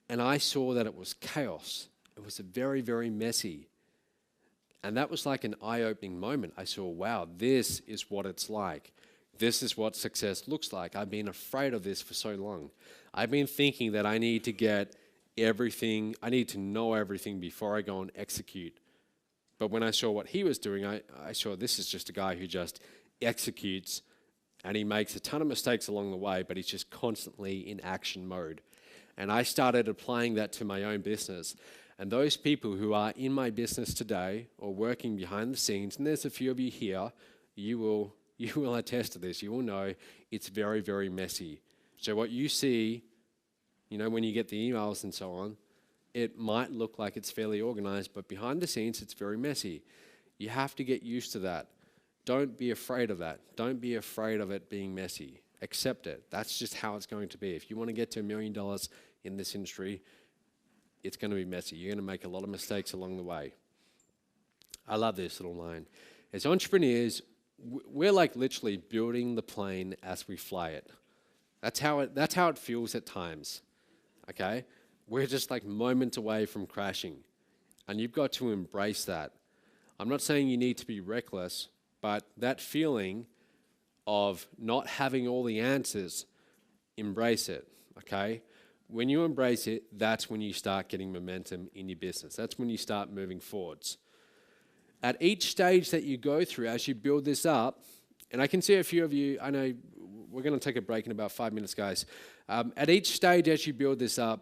And I saw that it was chaos. It was very, very messy. And that was like an eye-opening moment. I saw, wow, this is what it's like. This is what success looks like. I've been afraid of this for so long. I've been thinking that I need to get everything, I need to know everything before I go and execute. But when I saw what he was doing, I saw this is just a guy who just executes, and he makes a ton of mistakes along the way, but he's just constantly in action mode. And I started applying that to my own business. And those people who are in my business today or working behind the scenes, and there's a few of you here, you will attest to this. You will know it's very, very messy. So what you see, when you get the emails and so on, it might look like it's fairly organized, but behind the scenes, it's very messy. You have to get used to that. Don't be afraid of that. Don't be afraid of it being messy. Accept it. That's just how it's going to be. If you want to get to $1 million in this industry, it's going to be messy. You're going to make a lot of mistakes along the way. I love this little line. As entrepreneurs, we're like literally building the plane as we fly it. That's how it feels at times. Okay? We're just like moments away from crashing. And you've got to embrace that. I'm not saying you need to be reckless, but that feeling of not having all the answers, embrace it, okay? When you embrace it, that's when you start getting momentum in your business. That's when you start moving forwards. At each stage that you go through as you build this up, and I can see a few of you, I know we're going to take a break in about 5 minutes, guys. At each stage as you build this up,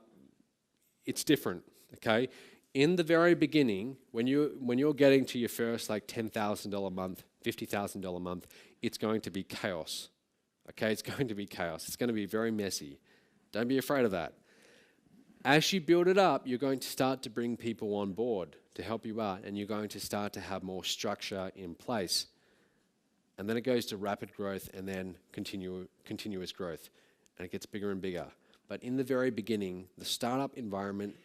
it's different, okay? In the very beginning, when you're getting to your first like $10,000 a month, $50,000 a month, it's going to be chaos, okay? It's going to be chaos. It's going to be very messy. Don't be afraid of that. As you build it up, you're going to start to bring people on board to help you out, and you're going to start to have more structure in place. And then it goes to rapid growth and then continuous growth, and it gets bigger and bigger. But in the very beginning, the startup environment,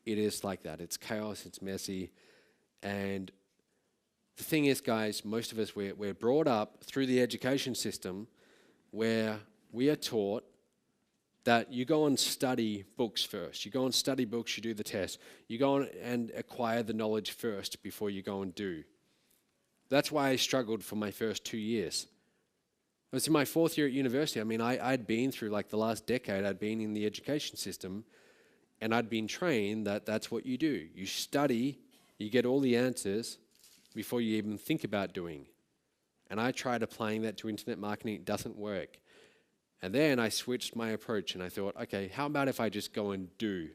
it is like that. It's chaos, it's messy, and the thing is, guys, most of us, we're brought up through the education system where we are taught that you go and study books first. You go and study books, you do the test. You go on and acquire the knowledge first before you go and do. That's why I struggled for my first 2 years. I was in my 4th year at university. I mean, I'd been through like the last decade, I'd been in the education system, and I'd been trained that that's what you do. You study, you get all the answers before you even think about doing. And I tried applying that to internet marketing, it doesn't work. And then I switched my approach and I thought, okay, how about if I just go and do?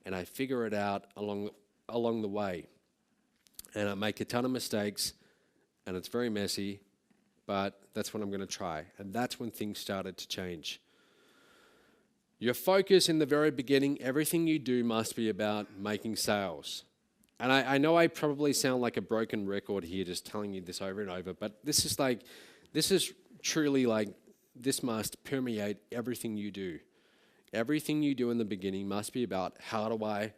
And I figure it out along the way. And I make a ton of mistakes, and it's very messy, but that's what I'm going to try. And that's when things started to change. Your focus in the very beginning, everything you do must be about making sales. And I know I probably sound like a broken record here just telling you this over and over, but this is truly like, this must permeate everything you do. Everything you do in the beginning must be about, how do I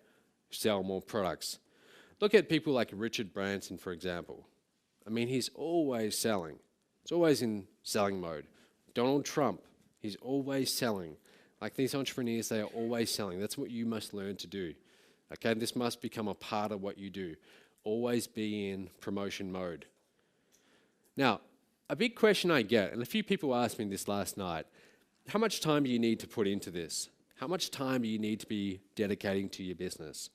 sell more products? Look at people like Richard Branson, for example. I mean, he's always selling. He's always in selling mode. Donald Trump, he's always selling. Like these entrepreneurs, they are always selling. That's what you must learn to do. Okay, this must become a part of what you do. Always be in promotion mode. Now, a big question I get, and a few people asked me this last night, how much time do you need to put into this? How much time do you need to be dedicating to your business?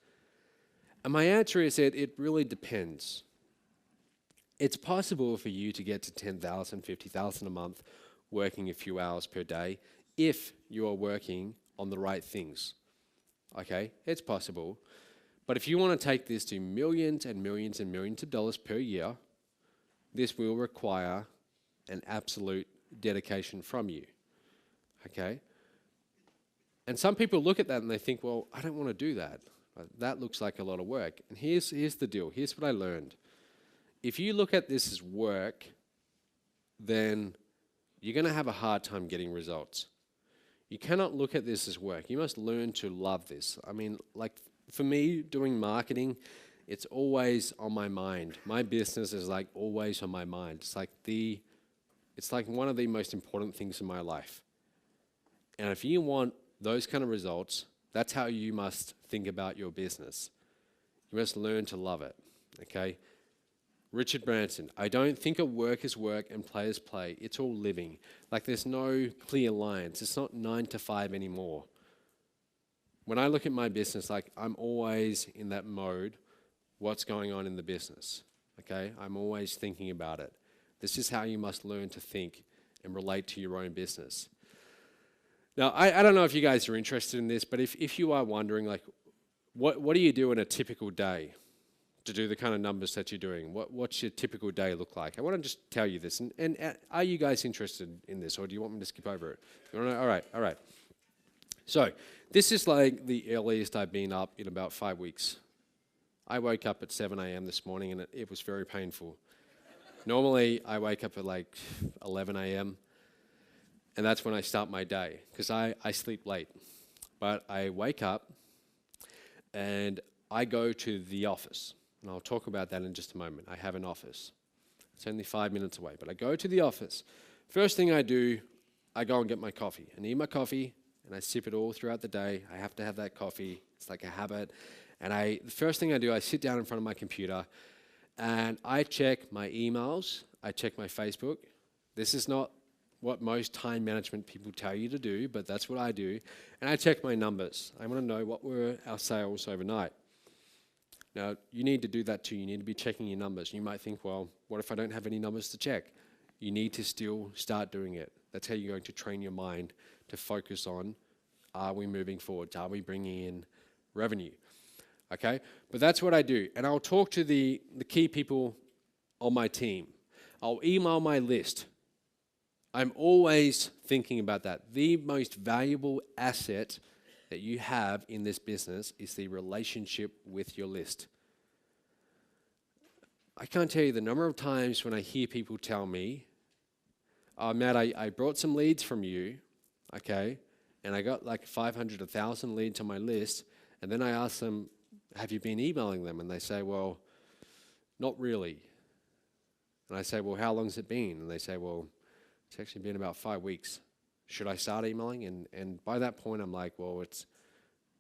And my answer is that it really depends. It's possible for you to get to 10,000, 50,000 a month working a few hours per day if you are working on the right things. Okay, it's possible. But if you want to take this to millions and millions and millions of dollars per year, this will require an absolute dedication from you. Okay? And some people look at that and they think, well, I don't want to do that. That looks like a lot of work. And here's the deal. Here's what I learned. If you look at this as work, then you're going to have a hard time getting results. You cannot look at this as work. You must learn to love this. I mean, like for me, doing marketing, it's always on my mind. My business is like always on my mind. It's like one of the most important things in my life. And if you want those kind of results, that's how you must think about your business. You must learn to love it, okay? Richard Branson, I don't think of work as work and play as play. It's all living. Like there's no clear lines. It's not 9 to 5 anymore. When I look at my business, like I'm always in that mode, what's going on in the business, okay? I'm always thinking about it. This is how you must learn to think and relate to your own business. Now, I don't know if you guys are interested in this, but if you are wondering, like, what do you do in a typical day to do the kind of numbers that you're doing? What's your typical day look like? I want to just tell you this. And are you guys interested in this, or do you want me to skip over it? All right. So this is like the earliest I've been up in about 5 weeks. I woke up at 7 a.m. this morning, and it was very painful. Normally, I wake up at like 11 a.m., and that's when I start my day, because I sleep late. But I wake up, and I go to the office. And I'll talk about that in just a moment. I have an office. It's only 5 minutes away, but I go to the office. First thing I do, I go and get my coffee. I need my coffee, and I sip it all throughout the day. I have to have that coffee. It's like a habit. And the first thing I do, I sit down in front of my computer, and I check my emails. I check my Facebook. This is not what most time management people tell you to do, but that's what I do. And I check my numbers. I want to know what were our sales overnight. Now, you need to do that too. You need to be checking your numbers. You might think, well, what if I don't have any numbers to check? You need to still start doing it. That's how you're going to train your mind to focus on, are we moving forward? Are we bringing in revenue? Okay? But that's what I do. And I'll talk to the key people on my team. I'll email my list. I'm always thinking about that. The most valuable asset that you have in this business is the relationship with your list. I can't tell you the number of times when I hear people tell me, oh, Matt, I brought some leads from you, okay, and I got like 500, 1,000 leads on my list, and then I ask them, have you been emailing them? And they say, well, not really. And I say, well, how long's it been? And they say, well, it's actually been about 5 weeks. Should I start emailing? And by that point, I'm like, well,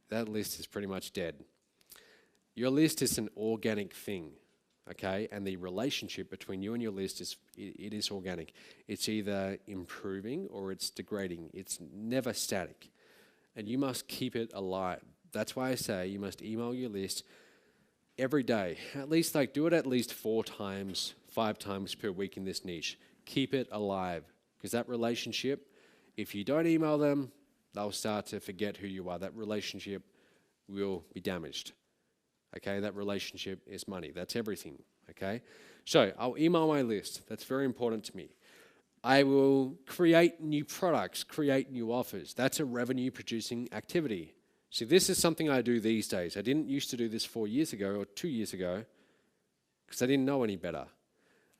that list is pretty much dead. Your list is an organic thing, okay? And the relationship between you and your list it is organic. It's either improving or it's degrading. It's never static. And you must keep it alive. That's why I say you must email your list every day. At least do it at least 4 times, 5 times per week in this niche. Keep it alive. Because that relationship, if you don't email them, they'll start to forget who you are. That relationship will be damaged. Okay, that relationship is money. That's everything. Okay, so I'll email my list. That's very important to me. I will create new products, create new offers. That's a revenue producing activity. See, this is something I do these days. I didn't used to do this 4 years ago or 2 years ago because I didn't know any better.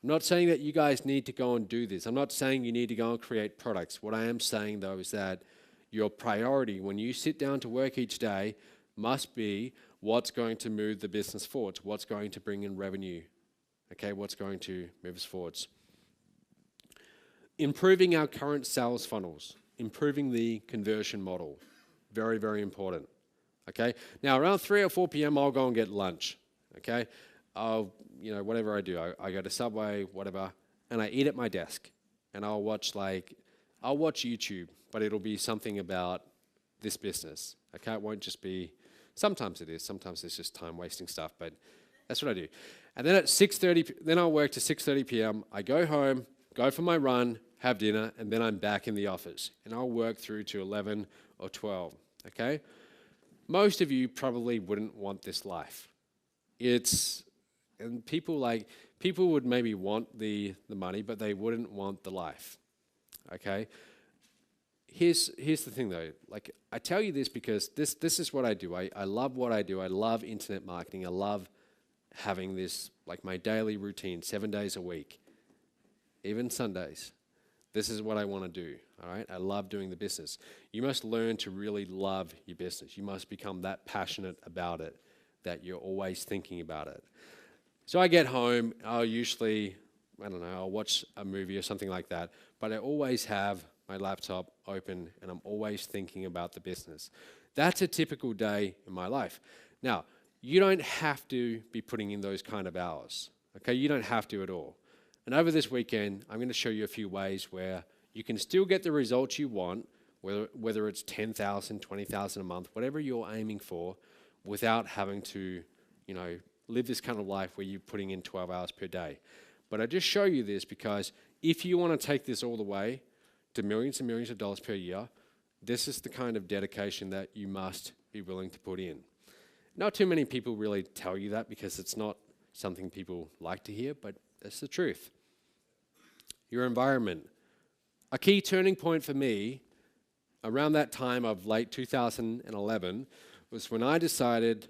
I'm not saying that you guys need to go and do this. I'm not saying you need to go and create products. What I am saying, though, is that your priority when you sit down to work each day must be what's going to move the business forwards, what's going to bring in revenue, okay, what's going to move us forwards. Improving our current sales funnels, improving the conversion model, very, very important, okay? Now, around 3 or 4 p.m., I'll go and get lunch, okay? Whatever I do, I go to Subway, whatever, and I eat at my desk, and I'll watch YouTube, but it'll be something about this business, okay? It won't just be, sometimes it is, sometimes it's just time-wasting stuff, but that's what I do. And then at 6:30, then I'll work to 6:30 p.m., I go home, go for my run, have dinner, and then I'm back in the office, and I'll work through to 11 or 12, okay? Most of you probably wouldn't want this life. And people would maybe want the money, but they wouldn't want the life, okay? Here's the thing though, I tell you this because this is what I do. I love what I do. I love internet marketing. I love having this, my daily routine, 7 days a week, even Sundays. This is what I want to do, all right? I love doing the business. You must learn to really love your business. You must become that passionate about it that you're always thinking about it. So I get home, I'll usually, I'll watch a movie or something like that, but I always have my laptop open and I'm always thinking about the business. That's a typical day in my life. Now, you don't have to be putting in those kind of hours, okay? You don't have to at all. And over this weekend, I'm going to show you a few ways where you can still get the results you want, whether it's 10,000, 20,000 a month, whatever you're aiming for, without having to, live this kind of life where you're putting in 12 hours per day. But I just show you this because if you want to take this all the way to millions and millions of dollars per year, this is the kind of dedication that you must be willing to put in. Not too many people really tell you that because it's not something people like to hear, but that's the truth. Your environment. A key turning point for me around that time of late 2011 was when I decided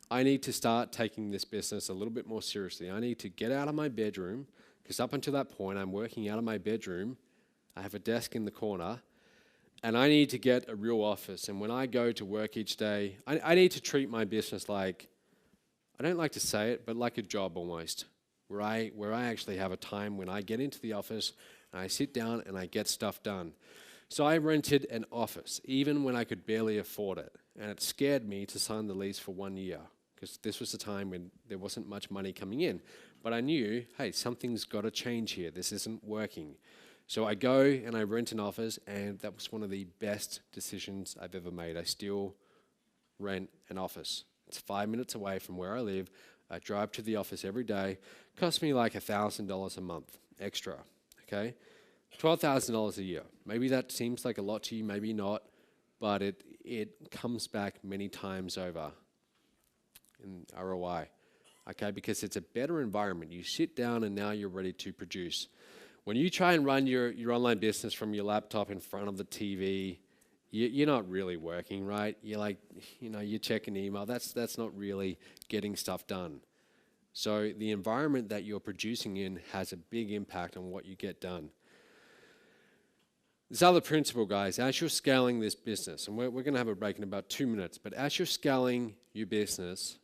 I need to start taking this business a little bit more seriously. I need to get out of my bedroom, because up until that point, I'm working out of my bedroom. I have a desk in the corner, and I need to get a real office. And when I go to work each day, I need to treat my business like, I don't like to say it, but like a job almost, where I actually have a time when I get into the office, and I sit down and I get stuff done. So I rented an office, even when I could barely afford it. And it scared me to sign the lease for 1 year, because this was a time when there wasn't much money coming in. But I knew, hey, something's got to change here. This isn't working. So I go and I rent an office, and that was one of the best decisions I've ever made. I still rent an office. It's 5 minutes away from where I live. I drive to the office every day. Costs me like $1,000 a month extra, okay? $12,000 a year. Maybe that seems like a lot to you, maybe not, but it comes back many times over in ROI, okay? Because it's a better environment. You sit down and now you're ready to produce. When you try and run your online business from your laptop in front of the TV, you're not really working, right? You're you're checking email. That's not really getting stuff done. So the environment that you're producing in has a big impact on what you get done. This other principle, guys, as you're scaling this business, and we're going to have a break in about 2 minutes, but as you're scaling your business,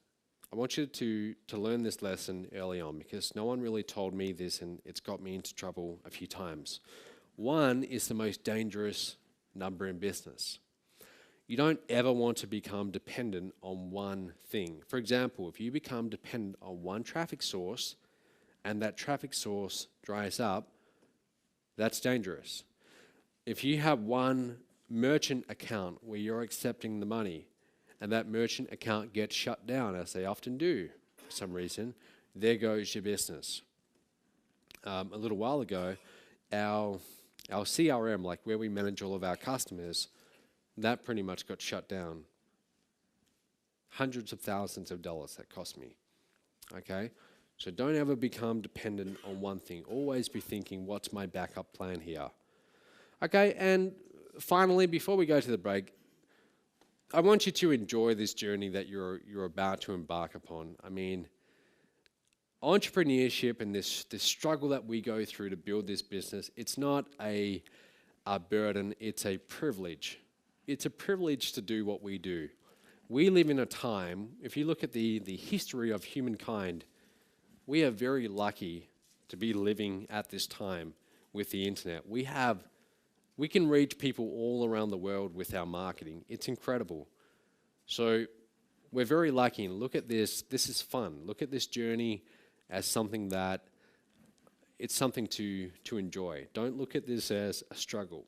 I want you to learn this lesson early on, because no one really told me this and it's got me into trouble a few times. One is the most dangerous number in business. You don't ever want to become dependent on one thing. For example, if you become dependent on one traffic source and that traffic source dries up, that's dangerous. If you have one merchant account where you're accepting the money and that merchant account gets shut down, as they often do for some reason, there goes your business. A little while ago, our CRM, like where we manage all of our customers, that pretty much got shut down. Hundreds of thousands of dollars that cost me. Okay? So don't ever become dependent on one thing. Always be thinking, what's my backup plan here? Okay, and finally, before we go to the break, I want you to enjoy this journey that you're about to embark upon. I mean, entrepreneurship and this struggle that we go through to build this business, it's not a burden, it's a privilege. It's a privilege to do what we do. We live in a time, if you look at the history of humankind, we are very lucky to be living at this time with the internet. We can reach people all around the world with our marketing. It's incredible. So we're very lucky, and look at this. This is fun. Look at this journey as something that it's something to enjoy. Don't look at this as a struggle.